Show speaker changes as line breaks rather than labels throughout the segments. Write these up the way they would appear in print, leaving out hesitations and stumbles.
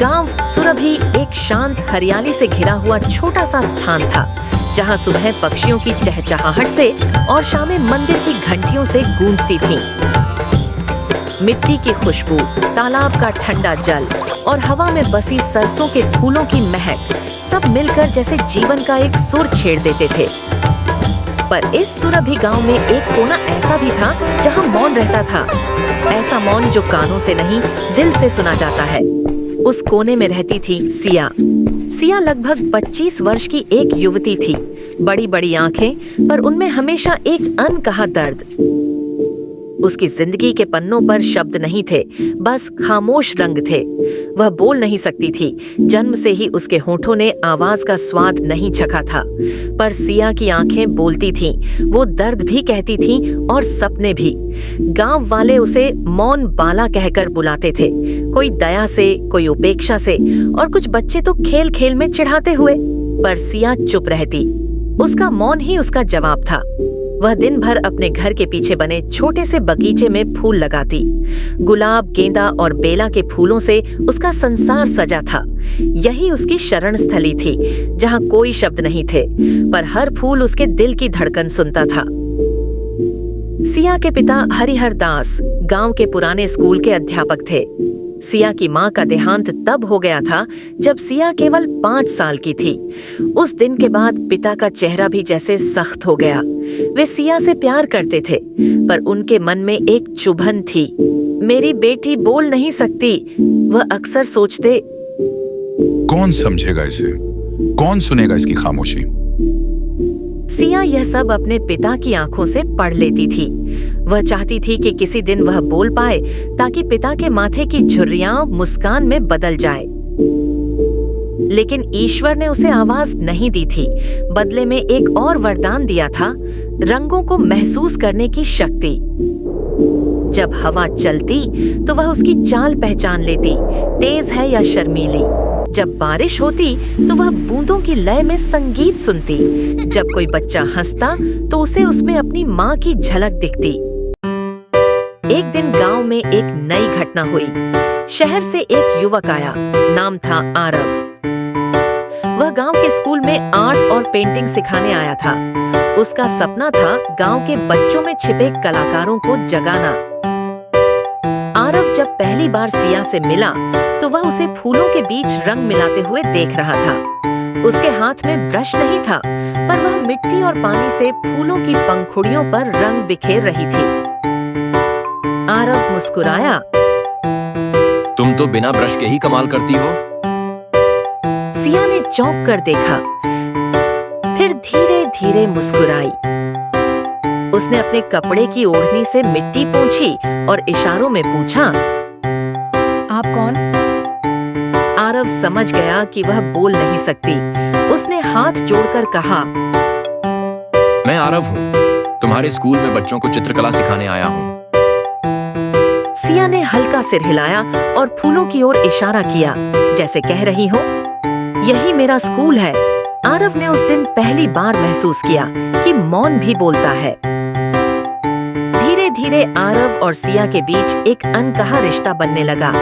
गांव सुरभि एक शांत हरियाली से घिरा हुआ छोटा सा स्थान था, जहां सुबह पक्षियों की चहचहाहट से और शामें मंदिर की घंटियों से गूंजती थीं। मिट्टी की खुशबू, तालाब का ठंडा जल और हवा में बसी सरसों के फूलों की महक सब मिलकर जैसे जीवन का एक सुर छेड़ देते थे। पर इस सुरभि गांव में एक कोना ऐसा भी था जहां मौन रहता था, ऐसा मौन जो कानों से नहीं दिल से सुना जाता है। उस कोने में रहती थी सिया। सिया लगभग 25 वर्ष की एक युवती थी, बड़ी बड़ी आंखें, पर उनमें हमेशा एक अनकहा दर्द। उसकी जिंदगी के पन्नों पर शब्द नहीं थे, बस खामोश रंग थे। वह बोल नहीं सकती थी, जन्म से ही उसके होठों ने आवाज का स्वाद नहीं चखा था। पर सिया की आंखें बोलती थीं, वो दर्द भी कहती थीं और सपने भी। गांव वाले उसे मौन बाला कहकर बुलाते थे, कोई दया से, कोई उपेक्षा से, और कुछ बच्चे तो खेल खेल में चिढ़ाते हुए। पर सिया चुप रहती, उसका मौन ही उसका जवाब था। वह दिन भर अपने घर के पीछे बने छोटे से बगीचे में फूल लगाती। गुलाब, गेंदा और बेला के फूलों से उसका संसार सजा था। यही उसकी शरण स्थली थी, जहां कोई शब्द नहीं थे, पर हर फूल उसके दिल की धड़कन सुनता था। सिया के पिता हरिहर दास गांव के पुराने स्कूल के अध्यापक थे। सिया की मां का देहांत तब हो गया था जब सिया केवल 5 साल की थी। उस दिन के बाद पिता का चेहरा भी जैसे सख्त हो गया। वे सिया से प्यार करते थे, पर उनके मन में एक चुभन थी। मेरी बेटी बोल नहीं सकती, वह अक्सर सोचते।
कौन समझेगा इसे? कौन सुनेगा इसकी खामोशी?
सिया यह सब अपने पिता की आंखों से पढ़ लेती थी। वह चाहती थी कि किसी दिन वह बोल पाए, ताकि पिता के माथे की झुर्रियां मुस्कान में बदल जाए। लेकिन ईश्वर ने उसे आवाज नहीं दी थी, बदले में एक और वरदान दिया था, रंगों को महसूस करने की शक्ति। जब हवा चलती तो वह उसकी चाल पहचान लेती, तेज है या शर्मीली। जब बारिश होती तो वह बूंदों की लय में संगीत सुनती। जब कोई बच्चा हंसता तो उसे उसमें अपनी माँ की झलक दिखती। एक दिन गांव में एक नई घटना हुई। शहर से एक युवक आया, नाम था आरव। वह गांव के स्कूल में आर्ट और पेंटिंग सिखाने आया था। उसका सपना था गांव के बच्चों में छिपे कलाकारों को जगाना। आरव जब पहली बार सिया से मिला तो वह उसे फूलों के बीच रंग मिलाते हुए देख रहा था। उसके हाथ में ब्रश नहीं था, पर वह मिट्टी और पानी से फूलों की पंखुड़ियों पर रंग बिखेर रही थी। आरव मुस्कुराया।
तुम तो बिना ब्रश के ही कमाल करती हो।
सिया ने चौंक कर देखा, फिर धीरे धीरे मुस्कुराई। उसने अपने कपड़े की ओढ़नी से मिट्टी पोंछी और इशारों में पूछा, आप कौन? आरव समझ गया कि वह बोल नहीं सकती। उसने हाथ जोड़कर कहा,
मैं आरव हूँ, तुम्हारे स्कूल में बच्चों को चित्रकला सिखाने आया हूँ।
सिया ने हल्का सिर हिलाया और फूलों की ओर इशारा किया, जैसे कह रही हो, यही मेरा स्कूल है। आरव ने उस दिन पहली बार महसूस किया कि मौन भी बोलता है। धीरे धीरे आरव और सिया के बीच एक अनकहा रिश्ता बनने लगा।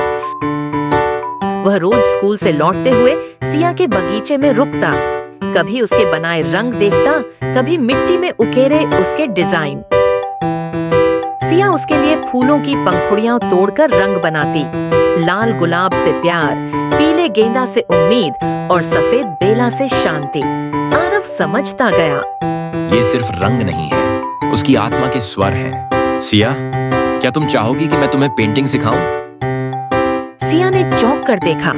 वह रोज स्कूल से लौटते हुए सिया के बगीचे में रुकता, कभी उसके बनाए रंग देखता, कभी मिट्टी में उकेरे उसके डिजाइन। सिया उसके लिए फूलों की पंखुड़ियां तोड़कर रंग बनाती, लाल गुलाब से प्यार, पीले गेंदा से उम्मीद और सफेद बेला से शांति। आरव समझता गया,
ये सिर्फ रंग नहीं है, उसकी आत्मा के स्वर हैं। सिया, क्या तुम चाहोगी कि मैं तुम्हें पेंटिंग सिखाऊं?
सिया ने चौंक कर देखा,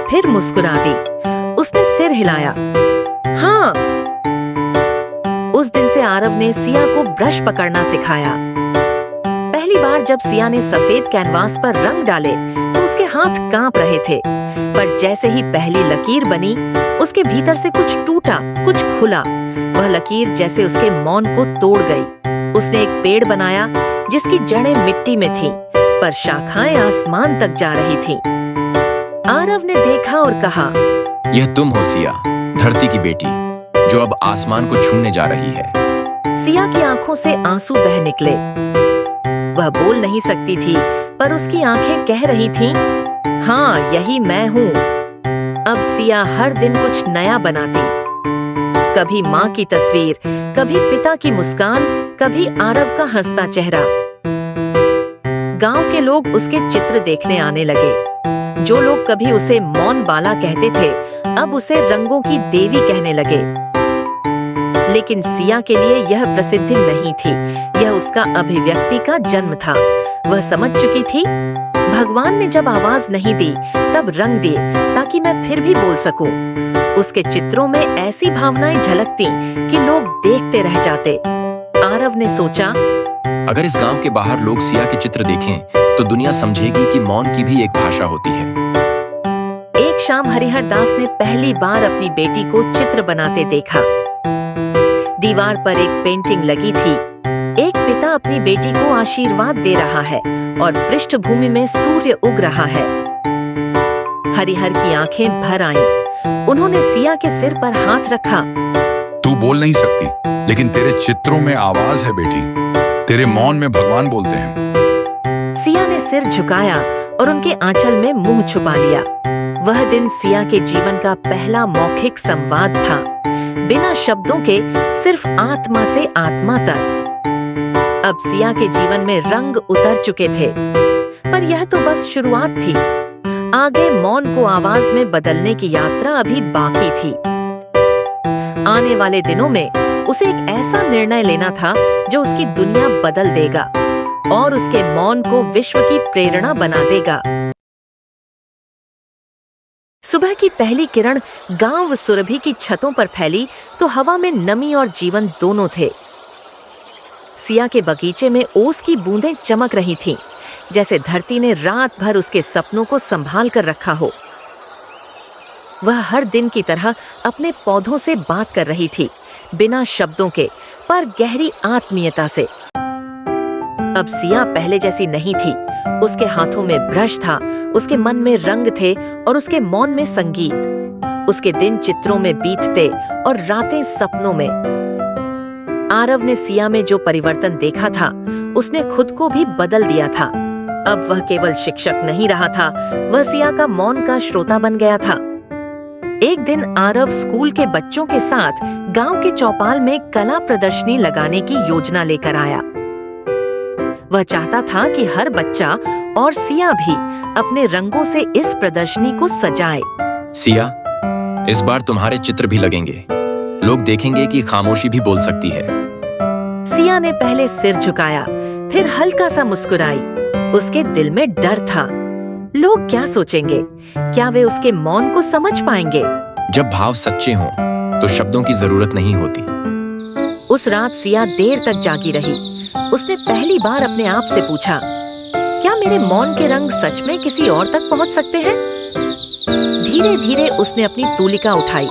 फिर मुस्कुरा दी। उसने सिर हिलाया, हाँ। उस दिन से आरव ने सिया को ब्रश पकड़ना सिखाया। पहली बार जब सिया ने सफेद कैनवास पर रंग डाले तो उसके हाथ कांप रहे थे, पर जैसे ही पहली लकीर बनी, उसके भीतर से कुछ टूटा, कुछ खुला। वह लकीर जैसे उसके मौन को तोड़ गई। उसने एक पेड़ बनाया जिसकी जड़ें मिट्टी में थीं, पर शाखाएं आसमान तक जा रही थीं। आरव ने देखा और कहा,
यह तुम हो सिया, धरती की बेटी, जो अब आसमान को छूने जा रही है।
सिया की आंखों से आंसू बह निकले। वह बोल नहीं सकती थी, पर उसकी आंखें कह रही थीं, हाँ, यही मैं हूँ। अब सिया हर दिन कुछ नया बनाती। कभी माँ की तस्वीर, कभी पिता की मुस्कान, कभी आरव का हंसता चेहरा। गांव के लोग उसके चित्र देखने आने लगे। जो लोग कभी उसे मौन बाला कहते थे, अब उसे रंगों की देवी कहने लगे। लेकिन सिया के लिए यह प्रसिद्धि नहीं थी, यह उसका अभिव्यक्ति का जन्म था। वह समझ चुकी थी, भगवान ने जब आवाज नहीं दी तब रंग दिए ताकि मैं फिर भी बोल सकूं। उसके चित्रों में ऐसी भावनाएं झलकती कि लोग देखते रह जाते। आरव ने सोचा,
अगर इस गांव के बाहर लोग सिया के चित्र देखें तो दुनिया समझेगी कि मौन की भी एक भाषा होती है।
एक शाम हरिहर दास ने पहली बार अपनी बेटी को चित्र बनाते देखा। दीवार पर एक पेंटिंग लगी थी। एक पिता अपनी बेटी को आशीर्वाद दे रहा है और पृष्ठभूमि में सूर्य उग रहा है। हरिहर की आंखें भर आईं। उन्होंने सिया के सिर पर हाथ रखा।
तू बोल नहीं सकती, लेकिन तेरे चित्रों में आवाज है बेटी। तेरे मौन में भगवान बोलते हैं।
सिया ने सिर झुकाया और उनके आंचल में मुंह छुपा लिया। वह दिन सिया के जीवन का पहला मौखिक संवाद था, बिना शब्दों के, सिर्फ आत्मा से आत्मा तक। अब सिया के जीवन में रंग उतर चुके थे, पर यह तो बस शुरुआत थी। आगे मौन को आवाज में बदलने की यात्रा अभी बाकी थी। आने वाले दिनों में उसे एक ऐसा निर्णय लेना था जो उसकी दुनिया बदल देगा और उसके मौन को विश्व की प्रेरणा बना देगा। सुबह की पहली किरण गांव सुरभि की छतों पर फैली तो हवा में नमी और जीवन दोनों थे। सिया के बगीचे में ओस की बूंदें चमक रही थीं, जैसे धरती ने रात भर उसके सपनों को संभाल कर रखा हो। वह हर दिन की तरह अपने पौधों से बात कर रही थी, बिना शब्दों के, पर गहरी आत्मीयता से। अब सिया पहले जैसी नहीं थी। उसके हाथों में ब्रश था, उसके मन में रंग थे और उसके मौन में संगीत। उसके दिन चित्रों में बीतते और रातें सपनों में। आरव ने सिया में जो परिवर्तन देखा था, उसने खुद को भी बदल दिया था। अब वह केवल शिक्षक नहीं रहा था, वह सिया का मौन का श्रोता बन गया था। एक दिन आरव स्कूल के बच्चों के साथ गांव के चौपाल में कला प्रदर्शनी लगाने की योजना लेकर आया। वह चाहता था कि हर बच्चा और सिया भी अपने रंगों से इस प्रदर्शनी को सजाए।
सिया, इस बार तुम्हारे चित्र भी लगेंगे। लोग देखेंगे कि खामोशी भी बोल सकती है।
सिया ने पहले सिर झुकाया, फिर हल्का सा मुस्कुराई। उसके दिल में डर था। लोग क्या सोचेंगे? क्या वे उसके मौन को समझ पाएंगे?
जब भाव सच्चे हों, तो शब्दों की जरूरत नहीं होती।
उस रात सिया देर तक जागी रही। उसने पहली बार अपने आप से पूछा, क्या मेरे मौन के रंग सच में किसी और तक पहुंच सकते हैं? धीरे धीरे उसने अपनी तूलिका उठाई।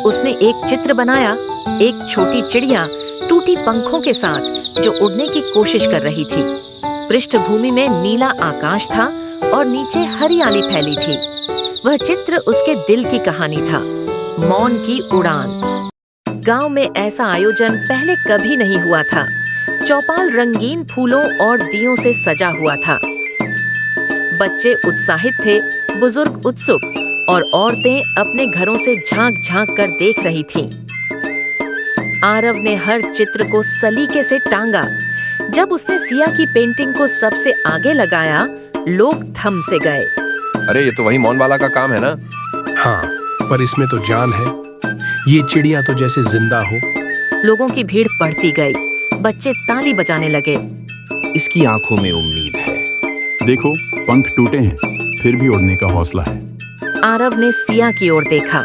उसने एक चित्र बनाया, एक छोटी चिड़िया टूटी पंखों के साथ जो उड़ने की कोशिश कर रही थी। पृष्ठभूमि में नीला आकाश था और नीचे हरियाली फैली थी। वह चित्र उसके दिल की कहानी था, मौन की उड़ान। गांव में ऐसा आयोजन पहले कभी नहीं हुआ था। चौपाल रंगीन फूलों और दियों से सजा हुआ था। बच्चे उत्साहित थे, बुजुर्ग उत्सुक और औरतें अपने घरों से झांक झांक कर देख रही थीं। आरव ने हर चित्र को सलीके से टांगा। जब उसने सिया की पेंटिंग को सबसे आगे लगाया, लोग थम से गए।
अरे ये तो वही मौन वाला का काम है ना?
हाँ, पर इसमें तो जान है। ये चिड़िया तो जैसे जिंदा हो।
लोगों की भीड़ बढ़ती गई। बच्चे ताली बजाने लगे।
इसकी आंखों में उम्मीद है।
देखो, पंख टूटे हैं, फिर भी उड़ने का हौसला है।
आरव ने सिया की ओर देखा।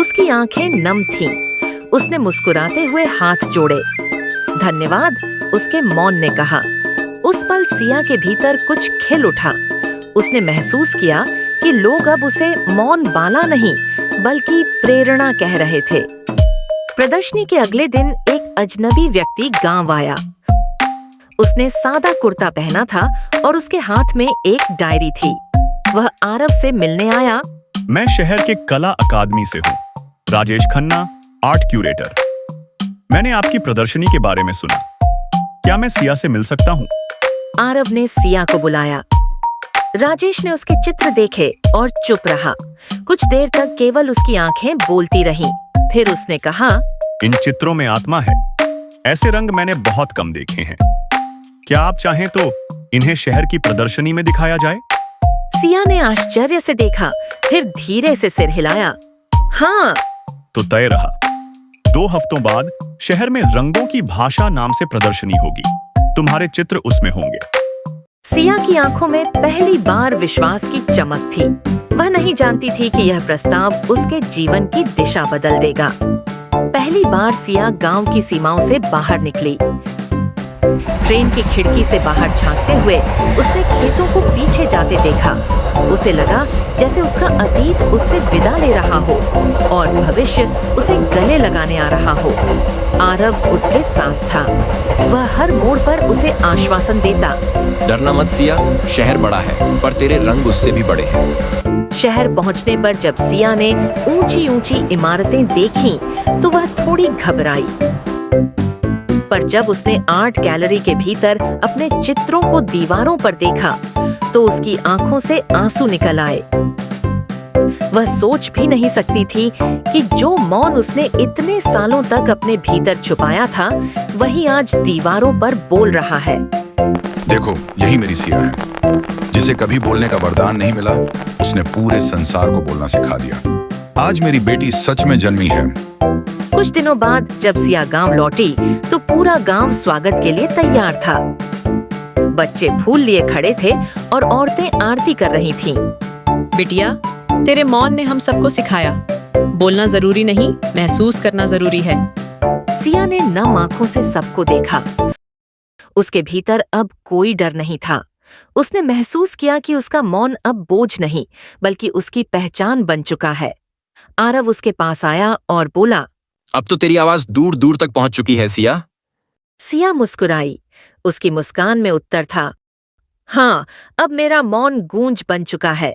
उसकी आंखें नम थीं। उसने मुस्कुराते हुए हाथ जोड़े। धन्यवाद, उसके मौन ने कहा। उस पल सिया के भीतर कुछ खिल उठा। उसने महसूस किया कि लोग अब उसे मौन बाला नहीं, बल्कि प्रेरणा कह रहे थे। प्रदर्शनी के अगले दिन एक अजनबी व्यक्ति गांव आया। उसने सादा कुर्ता पहना था और उसके हाथ में एक डायरी थी। वह आरव से मिलने आया।
मैं शहर के कला अकादमी से हूँ, राजेश खन्ना, आर्ट क्यूरेटर। मैंने आपकी प्रदर्शनी के बारे में सुना। क्या मैं सिया से मिल सकता हूँ?
आरव ने सिया को बुलाया। राजेश ने उसके चित्र देखे और चुप रहा। कुछ देर तक केवल उसकी आंखें बोलती रहीं। फिर उसने कहा,
इन चित्रों में आत्मा है। ऐसे रंग मैंने बहुत कम देखे हैं। क्या आप चाहें तो इन्हें शहर की प्रदर्शनी में दिखाया जाए?
सिया ने आश्चर्य से देखा, फिर धीरे से सिर हिलाया। हाँ।
तो तय रहा। 2 हफ्तों बाद शहर में रंगों की भाषा नाम से प्रदर्शनी होगी। तुम्हारे चित्र उसमें होंगे।
सिया की आंखों में पहली बार विश्वास की चमक थी। वह नहीं जानती थी कि यह प्रस्ताव उसके जीवन की दिशा बदल देगा। पहली बार सिया गांव की सीमाओं से बाहर निकली। ट्रेन की खिड़की से बाहर झांकते हुए उसने खेतों को पीछे जाते देखा। उसे लगा जैसे उसका अतीत उससे विदा ले रहा हो और भविष्य उसे गले लगाने आ रहा हो। आरव उसके साथ था। वह हर मोड़ पर उसे आश्वासन देता।
डरना मत सिया, शहर बड़ा है पर तेरे रंग उससे भी बड़े हैं।
शहर पहुंचने पर जब सिया ने ऊंची ऊंची इमारतें देखीं, तो वह थोड़ी घबराई। पर जब उसने आर्ट गैलरी के भीतर अपने चित्रों को दीवारों पर देखा, तो उसकी आंखों से आंसू निकल आए। वह सोच भी नहीं सकती थी कि जो मौन उसने इतने सालों तक अपने भीतर छुपाया था, वही आज दीवारों पर बोल रहा है।
देखो, यही मेरी सिया है, जिसे कभी बोलने का वरदान नहीं मिला। उसने पूरे संसार को बोलना सिखा दिया। आज मेरी बेटी सच में जन्मी है।
कुछ दिनों बाद जब सिया गांव लौटी, तो पूरा गांव स्वागत के लिए तैयार था। बच्चे फूल लिए खड़े थे और औरतें आरती कर रही थीं।
बिटिया, तेरे मौन ने हम सबको सिखाया। बोलना जरूरी नहीं, महसूस करना जरूरी है।
सिया ने नम आंखों से सबको देखा। उसके भीतर अब कोई डर नहीं था। उसने महसूस किया कि उसका मौन अब बोझ नहीं, बल्कि उसकी पहचान बन चुका है। आरव उसके पास आया और बोला,
अब तो तेरी आवाज दूर दूर तक पहुंच चुकी है सिया।
सिया मुस्कुराई। उसकी मुस्कान में उत्तर था, हाँ, अब मेरा मौन गूंज बन चुका है।